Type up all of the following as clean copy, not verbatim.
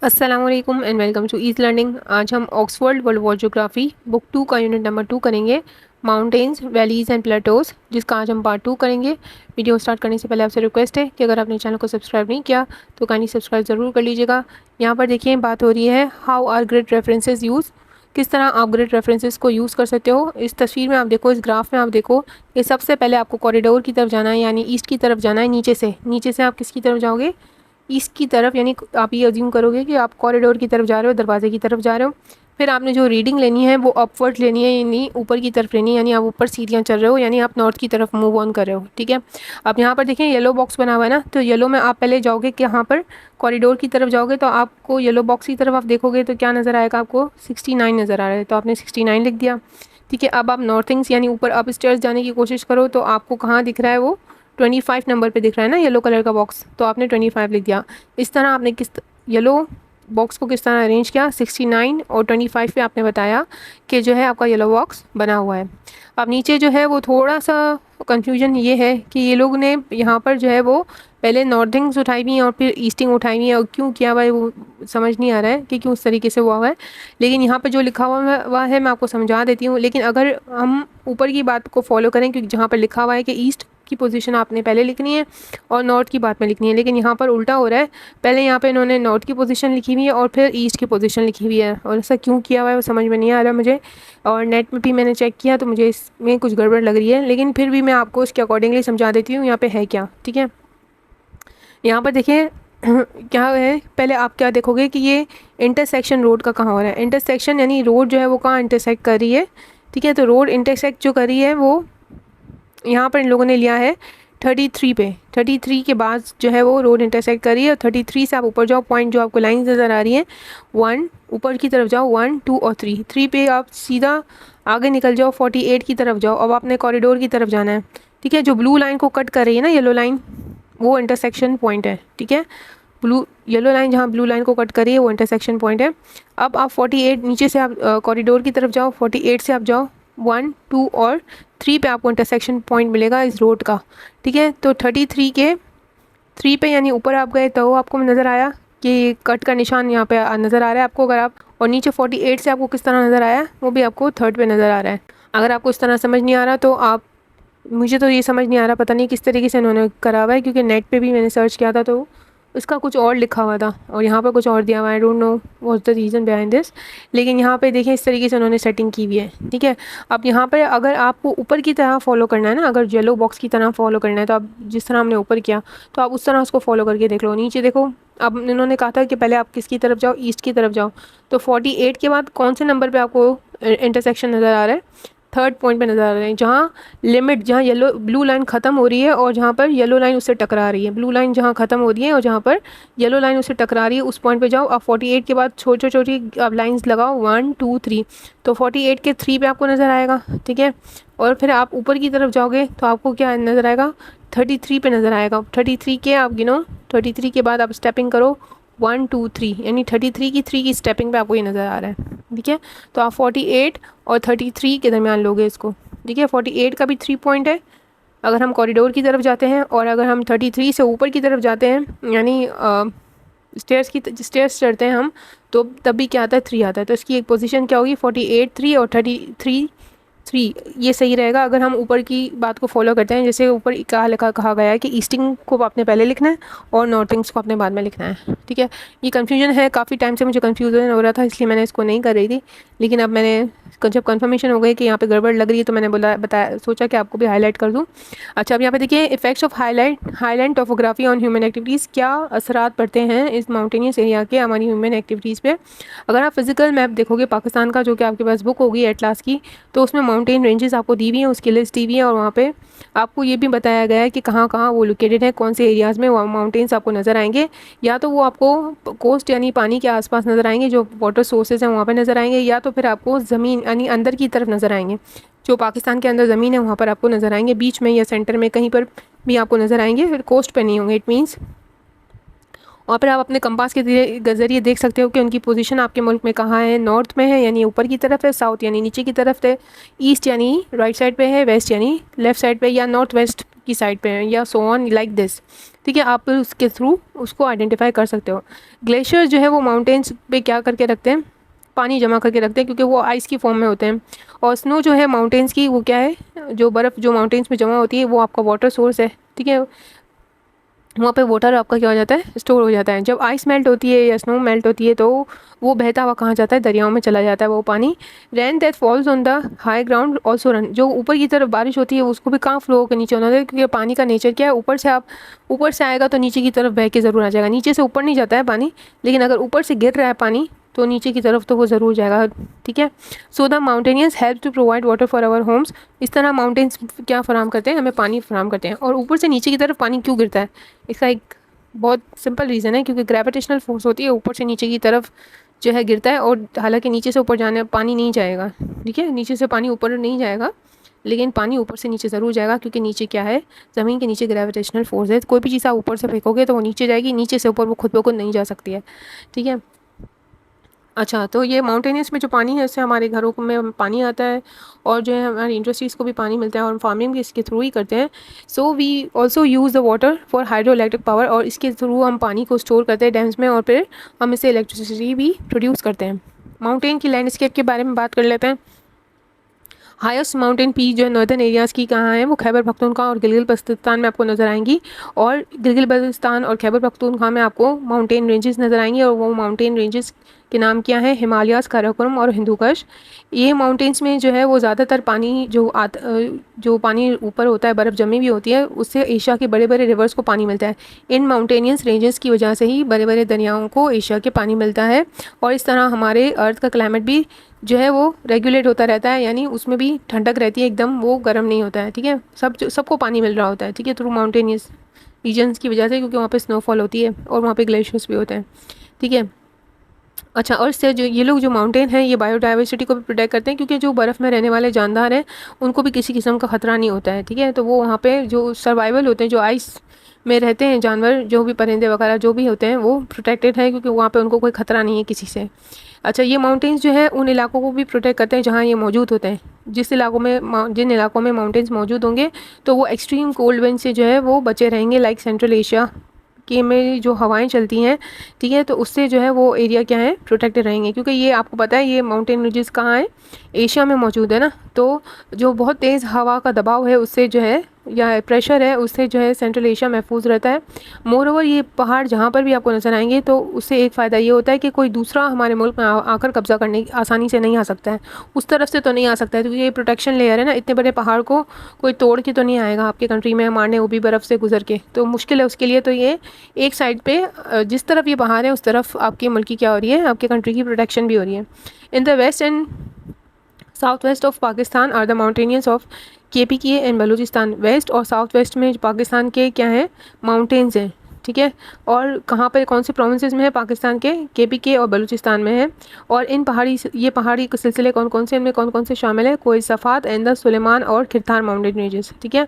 अस्सलाम वालेकुम and welcome to Ease Learning. आज हम Oxford world war geography book 2 का यूनिट नंबर 2 करेंगे, माउंटेन्स वैलीज़ एंड प्लेटोज़, जिसका आज हम पार्ट 2 करेंगे। वीडियो स्टार्ट करने से पहले आपसे रिक्वेस्ट है कि अगर आपने चैनल को सब्सक्राइब नहीं किया तो काइंडली सब्सक्राइब ज़रूर कर लीजिएगा। यहाँ पर देखिए बात हो रही है how are grid references use, किस तरह आप ग्रिड रेफरेंसेस को यूज़ कर सकते हो। इस तस्वीर में आप देखो, इस ग्राफ में आप देखो कि सबसे पहले आपको कॉरिडोर की तरफ जाना है, यानी ईस्ट की तरफ जाना है। नीचे से आप किसकी तरफ जाओगे? ईस्ट की तरफ, यानी आप ये अज्यूम करोगे कि आप कॉरिडोर की तरफ जा रहे हो, दरवाजे की तरफ जा रहे हो। फिर आपने जो रीडिंग लेनी है वो अपवर्ड लेनी है, यानी ऊपर की तरफ लेनी है, यानी आप ऊपर सीढ़ियाँ चल रहे हो, यानी आप नॉर्थ की तरफ मूव ऑन कर रहे हो। ठीक है, अब यहाँ पर देखें येलो बॉक्स बना हुआ है ना, तो येलो में आप पहले जाओगे कि यहाँ पर कॉरिडोर की तरफ जाओगे तो आपको येलो बॉक्स की तरफ आप देखोगे तो क्या नज़र आएगा? आपको 69 नज़र आ रहा है, तो आपने 69 लिख दिया। ठीक है, अब आप नॉर्थिंग्स यानी ऊपर अप स्टेयर्स जाने की कोशिश करो तो आपको कहाँ दिख रहा है? वो 25 नंबर पे दिख रहा है ना येलो कलर का बॉक्स, तो आपने 25 लिख दिया। इस तरह आपने येलो बॉक्स को किस तरह अरेंज किया? 69 और 25 पे आपने बताया कि जो है आपका येलो बॉक्स बना हुआ है। अब नीचे जो है वो थोड़ा सा कन्फ्यूजन ये है कि ये लोग ने यहाँ पर जो है वो पहले नॉर्थिंग्स उठाई हुई हैं और फिर ईस्टिंग उठाई हुई है, और क्यों किया हुआ है वो समझ नहीं आ रहा है कि क्यों उस तरीके से हुआ है। लेकिन यहाँ पर जो लिखा हुआ है मैं आपको समझा देती हूँ। लेकिन अगर हम ऊपर की बात को फॉलो करें, क्योंकि जहाँ पर लिखा हुआ है कि ईस्ट की पोजीशन आपने पहले लिखनी है और नॉर्थ की बात में लिखनी है, लेकिन यहाँ पर उल्टा हो रहा है। पहले यहाँ पे इन्होंने नॉर्थ की पोजीशन लिखी हुई है और फिर ईस्ट की पोजीशन लिखी हुई है, और ऐसा क्यों किया हुआ है वो समझ में नहीं आ रहा मुझे। और नेट में भी मैंने चेक किया तो मुझे इसमें कुछ गड़बड़ लग रही है, लेकिन फिर भी मैं आपको इसके अकॉर्डिंगली समझा देती हूँ यहाँ पे है क्या। ठीक है, यहाँ पर देखिए क्या है, पहले आप क्या देखोगे कि ये इंटरसेक्शन रोड का कहाँ हो रहा है। इंटरसेक्शन यानी रोड जो है वो कहाँ इंटरसेक्ट कर रही है। ठीक है, तो रोड इंटरसेक्ट जो कर रही है वो यहाँ पर इन लोगों ने लिया है 33 पे। 33 के बाद जो है वो रोड इंटरसेक्ट कर रही है, और 33 से आप ऊपर जाओ, पॉइंट जो आपको लाइंस नज़र आ रही हैं 1 ऊपर की तरफ जाओ, 1 2 और 3 पे आप सीधा आगे निकल जाओ, 48 की तरफ जाओ। अब आपने कॉरिडोर की तरफ जाना है। ठीक है, जो ब्लू लाइन को कट कर रही है ना येलो लाइन, वो इंटरसेक्शन पॉइंट है। ठीक है, ब्लू येलो लाइन जहाँ ब्लू लाइन को कट करी है वो इंटरसेक्शन पॉइंट है। अब आप 48 नीचे से आप कॉरिडोर की तरफ जाओ, 48 से आप जाओ 1 2 और 3 पे आपको इंटरसेक्शन पॉइंट मिलेगा इस रोड का। ठीक है, तो 33 के 3 पे यानी ऊपर आप गए तो आपको नज़र आया कि कट का निशान यहाँ पे नज़र आ रहा है आपको। अगर आप और नीचे 48 से आपको किस तरह नज़र आया, वो भी आपको थर्ड पे नज़र आ रहा है। अगर आपको इस तरह समझ नहीं आ रहा तो आप, मुझे तो ये समझ नहीं आ रहा, पता नहीं किस तरीके से इन्होंने करा हुआ है, क्योंकि नेट पे भी मैंने सर्च किया था तो इसका कुछ और लिखा हुआ था और यहाँ पर कुछ और दिया हुआ है। I don't know what's the reason behind this, लेकिन यहाँ पे देखिए इस तरीके से उन्होंने सेटिंग की हुई है। ठीक है, अब यहाँ पर अगर आपको ऊपर की तरह फॉलो करना है ना, अगर येलो बॉक्स की तरह फॉलो करना है तो आप जिस तरह हमने ऊपर किया तो आप उस तरह उसको फॉलो करके देख लो। नीचे देखो, अब इन्होंने कहा था कि पहले आप किसकी तरफ जाओ? ईस्ट की तरफ जाओ। तो 48 के बाद कौन से नंबर पर आपको इंटरसेक्शन नज़र आ रहा है? थर्ड पॉइंट पे नज़र आ रहे हैं, जहाँ लिमिट, जहाँ येलो ब्लू लाइन ख़त्म हो रही है और जहाँ पर येलो लाइन उससे टकरा रही है। ब्लू लाइन जहाँ ख़त्म हो रही है और जहाँ पर येलो लाइन उससे टकरा रही है, उस पॉइंट पे जाओ। आप 48 के बाद छोटी छोटी आप लाइंस लगाओ, 1 2 3, तो 48 के 3 पे आपको नज़र आएगा। ठीक है, और फिर आप ऊपर की तरफ जाओगे तो आपको क्या नज़र आएगा? 33 पे नज़र आएगा। 33 के आप गिनो, 33 के बाद आप स्टेपिंग करो 1 2 3, यानी 33 की 3 की स्टेपिंग पे आपको ये नज़र आ रहा है। ठीक है, तो आप 48 और 33 के दरमियान लोगे इसको। ठीक है, 48 का भी 3 पॉइंट है अगर हम कॉरिडोर की तरफ जाते हैं, और अगर हम 33 से ऊपर की तरफ जाते हैं यानी स्टेयर्स चढ़ते हैं हम, तो तब भी क्या आता है? 3 आता है। तो इसकी एक पोजीशन क्या होगी? 48 3 और 33 3, ये सही रहेगा अगर हम ऊपर की बात को फॉलो करते हैं। जैसे ऊपर कहा गया है कि ईस्टिंग को आपने पहले लिखना है और नॉर्थिंग्स को आपने बाद में लिखना है। ठीक है, ये कन्फ्यूजन है, काफ़ी टाइम से मुझे कन्फ्यूजन हो रहा था, इसलिए मैंने इसको नहीं कर रही थी। लेकिन अब मैंने जब कन्फर्मेशन हो गई कि यहाँ पे गड़बड़ लग रही है तो मैंने बताया, सोचा कि आपको भी हाईलाइट कर दूँ। अच्छा, अब यहाँ पे देखिए effects of highland topography on human activities, क्या असरात पड़ते हैं इस माउंटेनियस एरिया के हमारी ह्यूमन एक्टिविटीज़ पे। अगर आप फिजिकल मैप देखोगे पाकिस्तान का, जो कि आपके पास बुक होगी एटलास की, तो उसमें माउंटेन रेंजेस आपको दी हुई हैं, उसकी लिस्ट दी हुई है, और वहाँ पे आपको ये भी बताया गया है कि कहाँ कहाँ वो लोकेटेड है, कौन से एरियाज़ में वो माउंटेन्स आपको नज़र आएंगे। या तो वो आपको कोस्ट यानी पानी के आसपास नज़र आएंगे, जो वाटर सोर्सेज हैं वहाँ पे नज़र आएंगे, या तो फिर आपको ज़मीन यानी अंदर की तरफ नज़र आएंगे, जो पाकिस्तान के अंदर ज़मीन है वहाँ पर आपको नज़र आएंगे, बीच में या सेंटर में कहीं पर भी आपको नज़र आएंगे, फिर कोस्ट पर नहीं होंगे। इट मीन्स, और फिर आप अपने कंपास के ज़रिए देख सकते हो कि उनकी पोजीशन आपके मुल्क में कहाँ है। नॉर्थ में है यानी ऊपर की तरफ है, साउथ यानी नीचे की तरफ है, ईस्ट यानी राइट साइड पे है, वेस्ट यानी लेफ़्ट साइड पे, या नॉर्थ वेस्ट की साइड पे है, या सो ऑन लाइक दिस। ठीक है, आप उसके थ्रू उसको आइडेंटिफाई कर सकते हो। ग्लेशियर जो है वो माउंटेन्स पे क्या करके रखते हैं, पानी जमा करके रखते हैं, क्योंकि वो आइस की फॉर्म में होते हैं। और स्नो जो है माउंटेन्स की, वो क्या है, जो बर्फ़ जो माउंटेन्स में जमा होती है वो आपका वाटर सोर्स है। ठीक है, वहाँ पे वाटर आपका क्या हो जाता है, स्टोर हो जाता है। जब आइस मेल्ट होती है या स्नो मेल्ट होती है तो वो बहता हुआ कहाँ जाता है, दरियाओं में चला जाता है वो पानी। Rain that falls on the high ground also run, जो ऊपर की तरफ बारिश होती है उसको भी कहाँ फ्लो होकर नीचे होना है, क्योंकि पानी का नेचर क्या है, ऊपर से आप ऊपर से आएगा तो नीचे की तरफ बह के ज़रूर आ जाएगा। नीचे से ऊपर नहीं जाता है पानी, लेकिन अगर ऊपर से गिर रहा है पानी तो नीचे की तरफ तो वो ज़रूर जाएगा। ठीक है, so the mountaineers help to provide water for our homes. इस तरह माउंटेन्स क्या फराम करते हैं, हमें पानी फराम करते हैं। और ऊपर से नीचे की तरफ पानी क्यों गिरता है, इसका एक बहुत सिंपल रीज़न है, क्योंकि ग्रेविटेशनल फोर्स होती है, ऊपर से नीचे की तरफ जो है गिरता है। और हालांकि नीचे से ऊपर जाने पानी नहीं जाएगा, ठीक है, नीचे से पानी ऊपर नहीं जाएगा, लेकिन पानी ऊपर से नीचे ज़रूर जाएगा, क्योंकि नीचे क्या है, ज़मीन के नीचे ग्रेविटेशनल फोर्स है। कोई भी चीज़ आप ऊपर से फेंकोगे तो वो नीचे जाएगी, नीचे से ऊपर वो खुद ब खुद नहीं जा सकती है। ठीक है, अच्छा, तो ये माउंटेनियस में जो पानी है, इससे हमारे घरों में पानी आता है, और जो है हमारी इंडस्ट्रीज़ को भी पानी मिलता है, और हम फार्मिंग भी इसके थ्रू ही करते हैं। So we also use the water for hydro electric power, और इसके थ्रू हम पानी को स्टोर करते हैं डैम्स में, और फिर हम इससे इलेक्ट्रिसिटी भी प्रोड्यूस करते हैं। माउंटेन की लैंडस्केप के बारे में बात कर लेते हैं। हाईएस्ट माउंटेन पीक जो है नॉर्दर्न एरियाज़ की कहाँ है, वो खैबर पख्तूनख्वा और गिलगित बल्तिस्तान में आपको नज़र आएंगी। और गिलगित बल्तिस्तान और खैबर पख्तूनख्वा में आपको माउंटेन रेंजेस नज़र आएंगी, और वो माउंटेन रेंजेस के नाम क्या है, हिमालयाज़, काराकोरम और हिंदुकुश। ये माउंटेन्स में जो है वो ज़्यादातर पानी जो पानी ऊपर होता है, बर्फ़ जमी हुई होती है, उससे एशिया के बड़े बड़े रिवर्स को पानी मिलता है। इन माउंटेनियस रेंजेस की वजह से ही बड़े बड़े दरियाओं को एशिया के पानी मिलता है। और इस तरह हमारे अर्थ का क्लाइमेट भी जो है वो रेगुलेट होता रहता है, यानी उसमें भी ठंडक रहती है, एकदम वो गर्म नहीं होता है। ठीक है, सबको पानी मिल रहा होता है, ठीक है, थ्रू माउंटेनियस रीजन्स की वजह से, क्योंकि वहाँ पे स्नोफॉल होती है और वहाँ पे ग्लेशियर्स भी होते हैं। ठीक है, अच्छा, और इससे जो ये लोग जो माउंटेन हैं, ये बायोडाइवर्सिटी को भी प्रोटेक्ट करते हैं, क्योंकि जो बर्फ़ में रहने वाले जानदार हैं उनको भी किसी किस्म का ख़तरा नहीं होता है। ठीक है, तो वो वहाँ पे जो सर्वाइवल होते हैं, जो आइस में रहते हैं जानवर, जो भी परिंदे वगैरह जो भी होते हैं, वो प्रोटेक्टेड है, क्योंकि वहाँ पे उनको कोई ख़तरा नहीं है किसी से। अच्छा, ये माउंटेन्स जो है उन इलाकों को भी प्रोटेक्ट करते हैं जहाँ ये मौजूद होते हैं। जिन इलाकों में माउंटेन्स मौजूद होंगे तो वो एक्सट्रीम कोल्ड विंड से जो है वो बचे रहेंगे, लाइक सेंट्रल एशिया के में जो हवाएं चलती हैं, ठीक है, तो उससे जो है वो एरिया क्या है, प्रोटेक्टेड रहेंगे। क्योंकि ये आपको पता है, ये माउंटेन रिजेस कहाँ है, एशिया में मौजूद है ना, तो जो बहुत तेज़ हवा का दबाव है उससे जो है, या प्रेशर है, उससे जो है सेंट्रल एशिया महफूज रहता है। मोर ओवर ये पहाड़ जहाँ पर भी आपको नज़र आएंगे तो उससे एक फ़ायदा ये होता है कि कोई दूसरा हमारे मुल्क में आकर कब्ज़ा करने आसानी से नहीं आ सकता है, उस तरफ से तो नहीं आ सकता है, क्योंकि ये प्रोटेक्शन लेयर है ना, इतने बड़े पहाड़ को कोई तोड़ के तो नहीं आएगा आपके कंट्री में मारने, वो भी बर्फ़ से गुजर के, तो मुश्किल है उसके लिए। तो ये एक साइड पे जिस तरफ ये पहाड़ है उस तरफ आपके मुल्क की क्या हो रही है, आपके कंट्री की प्रोटेक्शन भी हो रही है। In the west and south west of Pakistan are the mountaineers of KPK and Balochistan. West और साउथ वेस्ट में पाकिस्तान के क्या हैं, माउंटेन्स हैं। ठीक है, और कहाँ पर कौन से प्रोविंसेस में है पाकिस्तान के, KPK और बलूचिस्तान में है। और ये पहाड़ी के सिलसिले कौन कौन से, इनमें कौन कौन से शामिल है, कोई सफ़ात, एंदस, सुलेमान और खिरतार माउंटेन रेंजेस। ठीक है,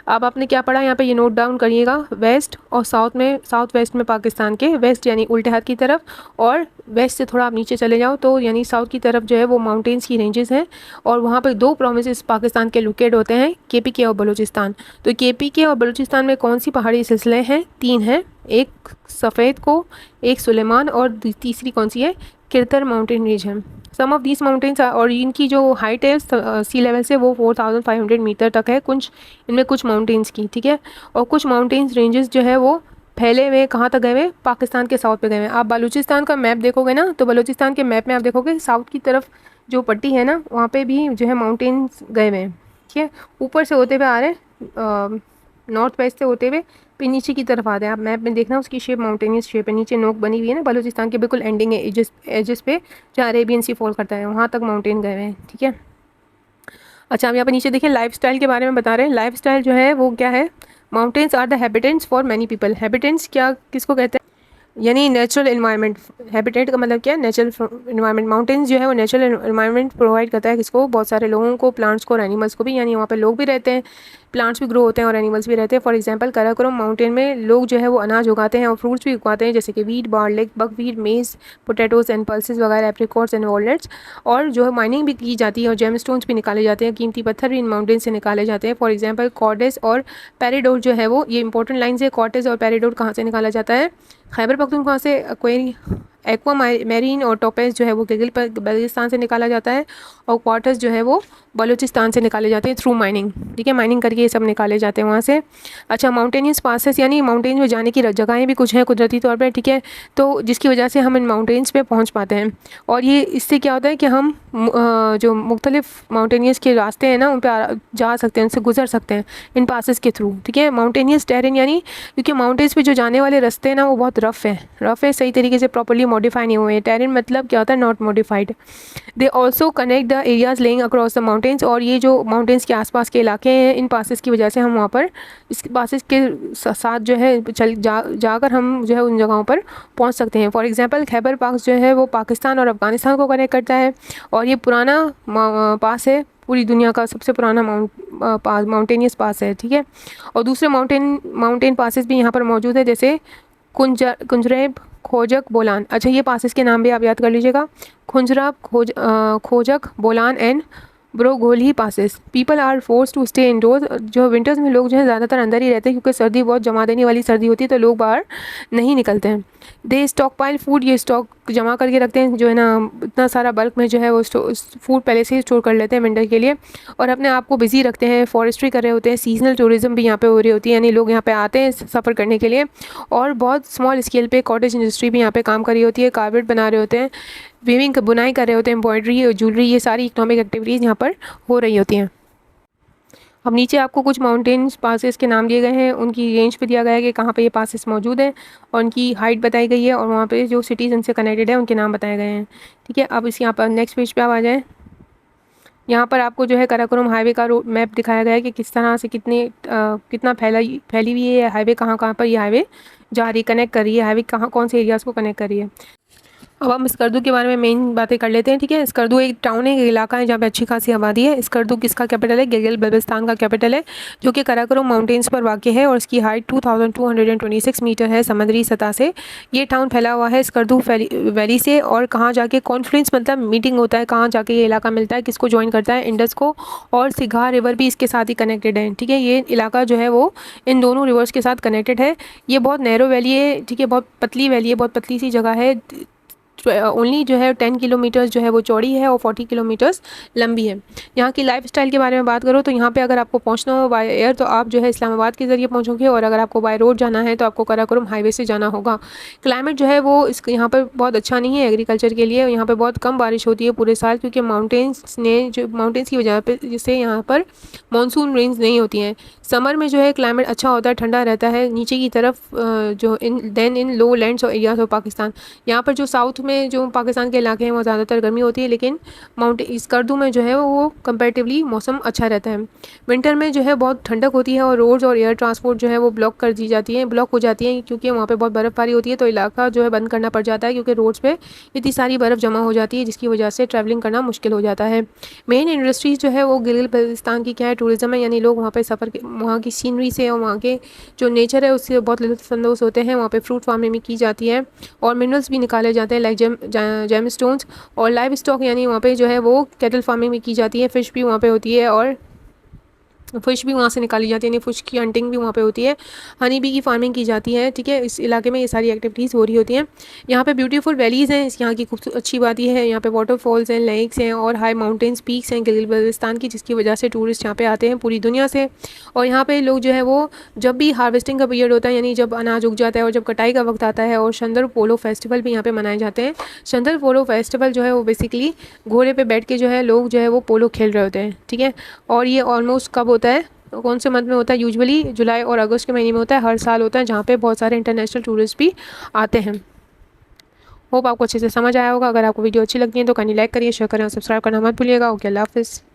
अब आपने क्या पढ़ा यहाँ पे, ये नोट डाउन करिएगा। वेस्ट और साउथ वेस्ट में पाकिस्तान के, वेस्ट यानी उल्टे हाथ की तरफ, और वेस्ट से थोड़ा आप नीचे चले जाओ तो यानी साउथ की तरफ जो है वो माउंटेन्स की रेंजेस हैं, और वहाँ पे 2 प्रोविंसेस पाकिस्तान के लोकेट होते हैं, KPK और बलूचिस्तान। तो KPK और बलूचिस्तान में कौन सी पहाड़ी सिलसिले हैं, 3 हैं, एक सफ़ेद को, एक सुलेमान, और तीसरी कौन सी है, किरतर माउंटेन रेंज है। सम ऑफ दीज माउंटेन्स, और इनकी जो हाइट है सी लेवल से वो 4500 मीटर तक है, कुछ माउंटेन्स की। ठीक है, और कुछ माउंटेन्स रेंजेस जो है वो फैले हुए कहाँ तक गए हुए, पाकिस्तान के साउथ पे गए हुए। आप बलूचिस्तान का मैप देखोगे ना, तो बलूचिस्तान के मैप में आप देखोगे साउथ की तरफ जो पट्टी है ना, वहाँ पे भी जो है माउंटेन्स गए हुए हैं। ठीक है, ऊपर से होते हुए आ रहे हैं, नॉर्थ वेस्ट से होते हुए फिर नीचे की तरफ आते हैं। आप मैप में देखना, उसकी शेप माउंटेनियस शेप है, नीचे नोक बनी हुई है ना, बलूचिस्तान के बिल्कुल एंडिंग है, एजेस पे जहाँ अरेबियन सी फॉल करता है, वहाँ तक माउंटेन गए हुए हैं। ठीक है, अच्छा, हम यहाँ पर नीचे देखें, लाइफस्टाइल के बारे में बता रहे हैं। लाइफस्टाइल जो है वो क्या है, mountains are the habitants for many people. Habitants क्या किसको कहते हैं, यानी नेचुरल इन्वायरमेंट। हैबिटेट का मतलब क्या है, नेचुरल इन्वायरमेंट। माउंटेन्स जो है वो नेचुरल इन्वायरमेंट प्रोवाइड करता है किसको, बहुत सारे लोगों को, प्लांट्स को और एनिमल्स को भी, यानी वहाँ पे लोग भी रहते हैं, प्लांट्स भी ग्रो होते हैं और एनिमल्स भी रहते हैं। फॉर एग्जांपल काराकोरम माउंटेन में लोग जो है वो अनाज उगाते हैं और फ्रूट्स भी उगाते हैं, जैसे कि वीट, बार्ली, बकवीट, मेज, पोटैटोज एंड पल्सेस वगैरह, एप्रिकॉट्स एंड वॉलनट्स। और जो है माइनिंग भी की जाती है और जेमस्टोन्स भी निकाले जाते हैं, कीमती पत्थर भी इन माउंटेन से निकाले जाते हैं। फॉर एग्जाम्पल कॉर्डेस और पेरिडोर जो है वो, ये इंपॉर्टेंट लाइन्स है। कॉर्डेस और पेरिडोर कहाँ से निकाला जाता है? खैबर पख्तूनख्वा से। एक्वा मैरीन और टोपेज जो है वो गिलगित बल्तिस्तान से निकाला जाता है, और क्वार्टर्स जो है वो बलूचिस्तान से निकाले जाते हैं थ्रू माइनिंग। ठीक है, माइनिंग करके ये सब निकाले जाते हैं वहाँ से। अच्छा, माउंटेनियस पासेस यानी माउंटेन में जाने की जगहें भी कुछ हैं कुदरती तौर पर। ठीक है, तो जिसकी वजह से हम इन माउंटेन्स पे पहुँच पाते हैं। और ये इससे क्या होता है कि हम जो मुख्तलिफ माउंटेनियस के रास्ते हैं ना, उन पर जा सकते हैं, उनसे गुजर सकते हैं इन पासेस के थ्रू। ठीक है, माउंटेनियस टेरेन यानी क्योंकि माउंटेन्स पे जो जाने वाले रास्ते हैं ना वो बहुत रफ़ है, सही तरीके से प्रॉपर्ली मॉडिफाई नहीं हुए हैं। टेरेन मतलब क्या होता है? Not modified. They also connect the areas laying across the mountains. और ये जो माउंटेन्स के आसपास के इलाके हैं, इन पासेस की वजह से हम वहाँ पर इस पासेस के साथ जो है जाकर हम जो है उन जगहों पर पहुँच सकते हैं। फॉर एग्जांपल खैबर पास जो है वो पाकिस्तान और अफ़गानिस्तान को कनेक्ट करता है, और ये पुराना पास है, पूरी दुनिया का सबसे पुराना माउंटेनियस पास है। ठीक है, और दूसरे माउंटेन पासेस भी यहाँ पर मौजूद है, जैसे कुंजरेब, खोजक, बोलान। अच्छा, ये पासेस के नाम भी आप याद कर लीजिएगा, Khunjerab, Khojak, Bolan and Broghil passes. People are forced to stay indoors. जो विंटर्स में लोग जो है ज़्यादातर अंदर ही रहते हैं, क्योंकि सर्दी बहुत जमा देने वाली सर्दी होती है, तो लोग बाहर नहीं निकलते हैं। दे स्टॉक पाइल फूड, ये स्टॉक जमा करके रखते हैं, जो है ना इतना सारा बल्क में जो है वो फूड पहले से ही स्टोर कर लेते हैं विंटर के लिए, और अपने आप को बिजी रखते हैं। फॉरेस्ट्री कर रहे होते हैं, सीजनल टूरिज्म भी यहाँ पे हो रही होती है, यानी लोग यहाँ पे आते हैं सफ़र करने के लिए, और बहुत स्मॉल स्केल पे कॉटेज इंडस्ट्री भी यहाँ पे काम कर रही होती है। कारपेट बना रहे होते हैं, वीविंग बुनाई कर रहे होते हैं, एम्ब्रॉयडरी और ज्वेलरी, ये सारी इकोनॉमिक एक्टिविटीज़ यहाँ पर हो रही होती हैं। अब नीचे आपको कुछ माउंटेन्स पासेस के नाम दिए गए हैं, उनकी रेंज पे दिया गया है कि कहाँ पे ये पासेस मौजूद हैं, और उनकी हाइट बताई गई है, और वहाँ पे जो सिटीज़ इनसे कनेक्टेड है उनके नाम बताए गए हैं। ठीक है, अब इस यहाँ पर नेक्स्ट पेज पे आप आ जाएँ। यहाँ पर आपको जो है काराकोरम हाईवे का रोड मैप दिखाया गया है कि किस तरह से कितना फैली हुई है हाईवे, कहाँ कहाँ पर ये हाईवे जा रही, कनेक्ट कर रही है, हाईवे कहाँ कौन से एरियाज़ को कनेक्ट कर रही है। अब हम स्कर्दू के बारे में मेन बातें कर लेते हैं। ठीक है, स्कर्दू एक टाउन है, एक इलाका है जहाँ पे अच्छी खासी आबादी है। स्कर्दू किसका कैपिटल है? गिलगित बल्तिस्तान का कैपिटल है, जो कि काराकोरम माउंटेन्स पर वाक़ है, और इसकी हाइट 2226 मीटर है समुद्री सतह से। ये टाउन फैला हुआ है स्कर्दू वैली से, और कहाँ जाके कॉन्फ्लुएंस मतलब मीटिंग होता है, कहाँ जाके ये इलाका मिलता है, किसको ज्वाइन करता है? इंडस को, और सिघा रिवर भी इसके साथ ही कनेक्टेड है। ठीक है, ये इलाका जो है वो इन दोनों रिवर्स के साथ कनेक्टेड है। ये बहुत नैरो वैली है। ठीक है, बहुत पतली वैली है, बहुत पतली सी जगह है। ओनली जो है 10 किलोमीटर्स जो है वो चौड़ी है और 40 किलोमीटर्स लंबी है। यहाँ की लाइफ स्टाइल के बारे में बात करो तो यहाँ पे अगर आपको पहुँचना हो बाय एयर तो आप जो है इस्लामाबाद के ज़रिए पहुँचोगे, और अगर आपको बाय रोड जाना है तो आपको काराकोरम हाईवे से जाना होगा। क्लाइमेट जो है वो यहाँ पर बहुत अच्छा नहीं है एग्रीकल्चर के लिए। यहाँ पर बहुत कम बारिश होती है पूरे साल, क्योंकि माउंटेन्स की वजह पर जिससे यहाँ पर मानसून रेंज नहीं होती हैं। समर में जो है क्लाइमेट अच्छा होता है, ठंडा रहता है नीचे की तरफ, जो इन लो लैंड्स और एरियाज ऑफ पाकिस्तान। यहाँ पर जो साउथ में जो पाकिस्तान के इलाके हैं वो ज़्यादातर गर्मी होती है, लेकिन स्कर्दू में जो है वो कंपैरेटिवली मौसम अच्छा रहता है। विंटर में जो है बहुत ठंडक होती है, और रोड्स और एयर ट्रांसपोर्ट जो है वो ब्लॉक हो जाती है, क्योंकि वहाँ पे बहुत बर्फ़बारी होती है, तो इलाका जो है बंद करना पड़ जाता है, क्योंकि रोड्स पे इतनी सारी बर्फ़ जमा हो जाती है, जिसकी वजह से ट्रैवलिंग करना मुश्किल हो जाता है। मेन इंडस्ट्रीज़ जो है वो गिलगित बल्तिस्तान की क्या है? टूरिज़्म है, यानी लोग वहाँ पे वहाँ की सीनरी से और वहाँ के जो नेचर है उससे बहुत लुत्फ़अंदोज़ होते हैं। वहाँ पे फ्रूट फार्मिंग भी की जाती है, और मिनरल्स भी निकाले जाते हैं, लाइक जेम स्टोन्स। और लाइव स्टॉक यानी वहाँ पे जो है वो कैटल फार्मिंग भी की जाती है, फ़िश भी वहाँ पे होती है, और फ़िश भी वहाँ से निकाली जाती है, यानी फ़िश की हंटिंग भी वहाँ पे होती है। हनी बी की फार्मिंग की जाती है। ठीक है, इस इलाके में ये सारी एक्टिविटीज़ हो रही होती हैं। यहाँ पे ब्यूटीफुल वैलीज़ हैं, यहाँ की अच्छी बात यह है, यहाँ पे वाटरफॉल्स हैं, लेक्स हैं, और हाई माउंटेन्स पीक्स हैं गिलगित बल्तिस्तान की, जिसकी वजह से टूरिस्ट यहाँ पे आते हैं पूरी दुनिया से। और यहाँ पे लोग जो है वो जब भी हार्वेस्टिंग का पीरियड होता है, यानी जब अनाज उग जाता है और जब कटाई का वक्त आता है, और शंदर पोलो फेस्टिवल भी यहाँ पे मनाए जाते हैं। शंदर पोलो फेस्टिवल जो है वो बेसिकली घोड़े पे बैठ के जो है लोग जो है वो पोलो खेल रहे होते हैं। ठीक है, और ये ऑलमोस्ट कब होता है, कौन से मंथ में होता है? यूजुअली जुलाई और अगस्त के महीने में होता है, हर साल होता है, जहाँ पे बहुत सारे इंटरनेशनल टूरिस्ट भी आते हैं। होप आपको अच्छे से समझ आया होगा। अगर आपको वीडियो अच्छी लगती है तो काइंडली लाइक करिए, शेयर करें और सब्सक्राइब करना मत भूलिएगा। ओके, अल्लाह हाफिज़।